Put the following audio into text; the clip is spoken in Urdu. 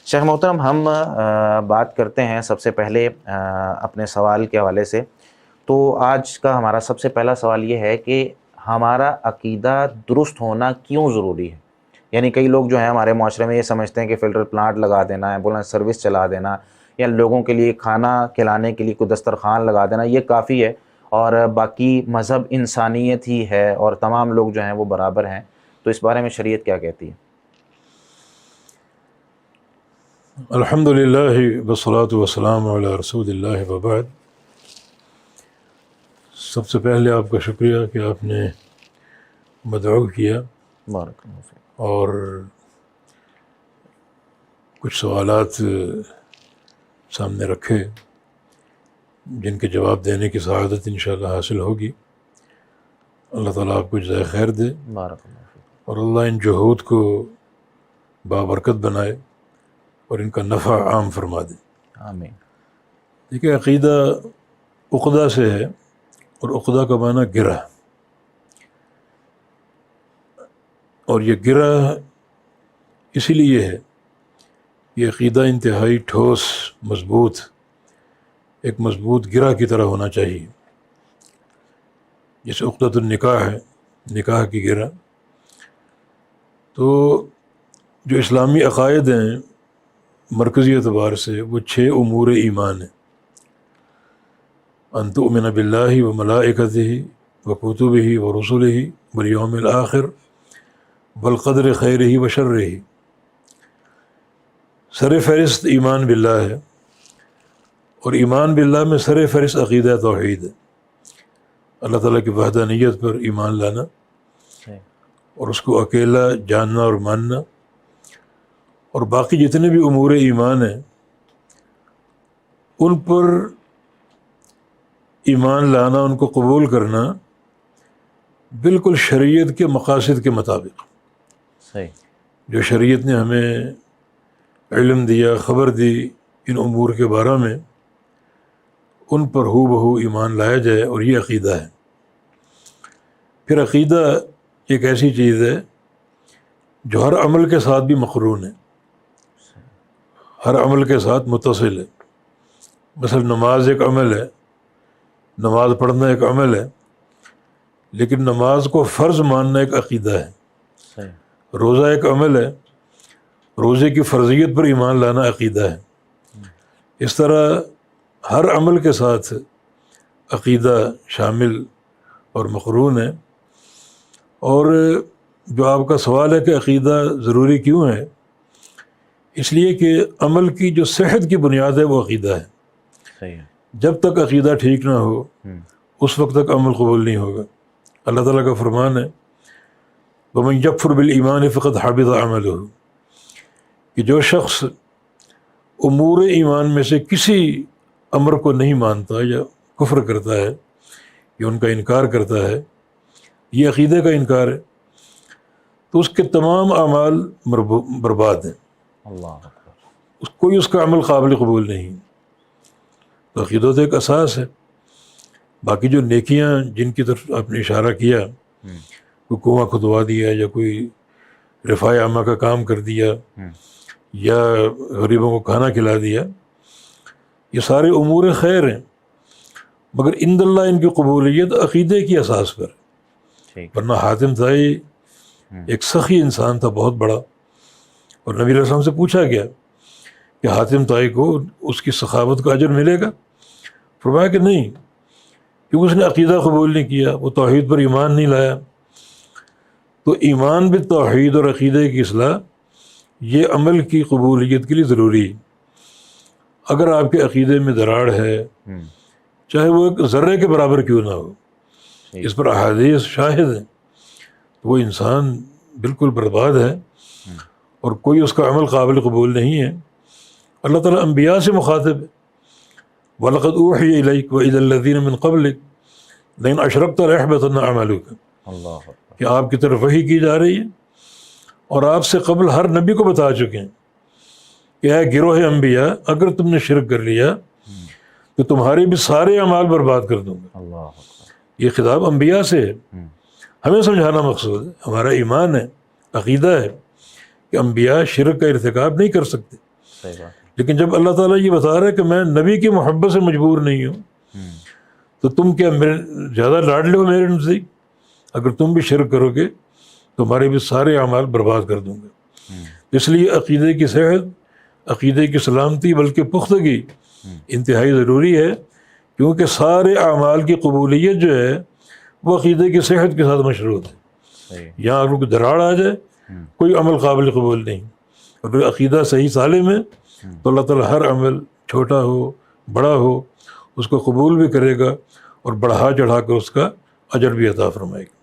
شیخ محترم، ہم بات کرتے ہیں سب سے پہلے اپنے سوال کے حوالے سے. تو آج کا ہمارا سب سے پہلا سوال یہ ہے کہ ہمارا عقیدہ درست ہونا کیوں ضروری ہے؟ یعنی کئی لوگ جو ہیں ہمارے معاشرے میں یہ سمجھتے ہیں کہ فلٹر پلانٹ لگا دینا ہے، ایمبولینس سروس چلا دینا، یا لوگوں کے لیے کھانا کھلانے کے لیے کوئی دسترخوان لگا دینا یہ کافی ہے، اور باقی مذہب انسانیت ہی ہے اور تمام لوگ جو ہیں وہ برابر ہیں. تو اس بارے میں شریعت کیا کہتی ہے؟ الحمد للہ والصلاۃ والسلام علی رسول اللہ وبعد. سب سے پہلے آپ کا شکریہ کہ آپ نے مدعو کیا بارک اللہ فیک. اور کچھ سوالات سامنے رکھے جن کے جواب دینے کی سعادت انشاءاللہ حاصل ہوگی. اللہ تعالیٰ آپ کو جزائے خیر دے بارک اللہ فیک. اور اللہ ان جہود کو بابرکت بنائے اور ان کا نفع عام فرما دے. آمین. دیکھیں، عقیدہ عقدہ سے ہے، اور عقدہ کا معنی گرہ، اور یہ گرہ اسی لیے ہے، یہ عقیدہ انتہائی ٹھوس، مضبوط، ایک مضبوط گرہ کی طرح ہونا چاہیے. جیسے عقدۃ النکاح ہے، نکاح کی گرہ. تو جو اسلامی عقائد ہیں مرکزی اعتبار سے وہ 6 امور ایمان ہیں: ان تؤمن باللہ وملائکتہ وکتبہ ورسلہ والیوم الآخر والقدر خیرہ وشرہ. سر فہرست ایمان باللہ ہے، اور ایمان باللہ میں سر فہرست عقیدہ توحید ہے، اللہ تعالیٰ کی وحدانیت پر ایمان لانا اور اس کو اکیلا جاننا اور ماننا. اور باقی جتنے بھی امور ایمان ہیں ان پر ایمان لانا، ان کو قبول کرنا بالکل شریعت کے مقاصد کے مطابق. صحیح. جو شریعت نے ہمیں علم دیا، خبر دی ان امور کے بارے میں، ان پر ہو بہو ایمان لایا جائے، اور یہ عقیدہ ہے. پھر عقیدہ ایک ایسی چیز ہے جو ہر عمل کے ساتھ بھی مقرون ہے، ہر عمل کے ساتھ متصل ہے. مثلا نماز ایک عمل ہے، نماز پڑھنا ایک عمل ہے، لیکن نماز کو فرض ماننا ایک عقیدہ ہے. صحیح. روزہ ایک عمل ہے، روزے کی فرضیت پر ایمان لانا عقیدہ ہے. اس طرح ہر عمل کے ساتھ عقیدہ شامل اور مقرون ہے. اور جو آپ کا سوال ہے کہ عقیدہ ضروری کیوں ہے، اس لیے کہ عمل کی جو صحت کی بنیاد ہے وہ عقیدہ ہے. صحیح. جب تک عقیدہ ٹھیک نہ ہو اس وقت تک عمل قبول نہیں ہوگا. اللہ تعالیٰ کا فرمان ہے وَمَن يَكْفُرْ بِالْإِيمَانِ فَقَدْ حَبِطَ عَمَلُهُ، کہ جو شخص امور ایمان میں سے کسی امر کو نہیں مانتا یا کفر کرتا ہے یا ان کا انکار کرتا ہے، یہ عقیدے کا انکار ہے، تو اس کے تمام اعمال برباد ہیں. اللہ کوئی اس کا عمل قابل قبول نہیں. تو عقیدہ تو ایک اساس ہے. باقی جو نیکیاں جن کی طرف آپ نے اشارہ کیا، کوئی کنواں کھدوا دیا یا کوئی رفاع عامہ کا کام کر دیا یا غریبوں کو کھانا کھلا دیا، یہ سارے امور خیر ہیں، مگر عند اللہ ان کی قبولیت عقیدے کی اساس پر. ورنہ حاتم طائی ایک سخی انسان تھا بہت بڑا، اور نبی علیہ السلام سے پوچھا گیا کہ حاتم طائی کو اس کی سخاوت کا اجر ملے گا؟ فرمایا کہ نہیں، کیونکہ اس نے عقیدہ قبول نہیں کیا، وہ توحید پر ایمان نہیں لایا. تو ایمان بالتوحید اور عقیدے کی اصلاح یہ عمل کی قبولیت کے لیے ضروری ہے. اگر آپ کے عقیدے میں دراڑ ہے، چاہے وہ ایک ذرے کے برابر کیوں نہ ہو، اس پر احادیث شاہد ہیں، تو وہ انسان بالکل برباد ہے اور کوئی اس کا عمل قابل قبول نہیں ہے. اللہ تعالیٰ انبیاء سے مخاطب ہے وَلَقَدْ أُوحِيَ إِلَيْكَ وَإِلَى الَّذِينَ مِن قَبْلِكَ لَئِنْ أَشْرَكْتَ لَيَحْبَطَنَّ عَمَلُكَ. اللہ کہ آپ کی طرف وحی کی جا رہی ہے، اور آپ سے قبل ہر نبی کو بتا چکے ہیں کہ اے گروہ انبیاء، اگر تم نے شرک کر لیا تو تمہارے بھی سارے اعمال برباد کر دوں گا. اللہ. یہ خطاب انبیاء سے ہے. ہمیں سمجھانا مقصود ہے، ہمارا ایمان ہے، عقیدہ ہے کہ انبیاء شرک کا ارتکاب نہیں کر سکتے. صحیح بات ہے. لیکن جب اللہ تعالیٰ یہ بتا رہا ہے کہ میں نبی کی محبت سے مجبور نہیں ہوں، تو تم کیا میرے زیادہ لاڈلے ہو میرے نزدیک؟ اگر تم بھی شرک کرو گے تو ہمارے بھی سارے اعمال برباد کر دوں گا. اس لیے عقیدے کی صحت، عقیدے کی سلامتی بلکہ پختگی انتہائی ضروری ہے، کیونکہ سارے اعمال کی قبولیت جو ہے وہ عقیدے کی صحت کے ساتھ مشروط ہے. صحیح. یہاں اگر کوئی دراڑ آ جائے کوئی عمل قابل قبول نہیں. اگر عقیدہ صحیح سالم ہے تو اللہ تعالیٰ ہر عمل چھوٹا ہو بڑا ہو اس کو قبول بھی کرے گا اور بڑھا چڑھا کر اس کا اجر بھی عطا فرمائے گا.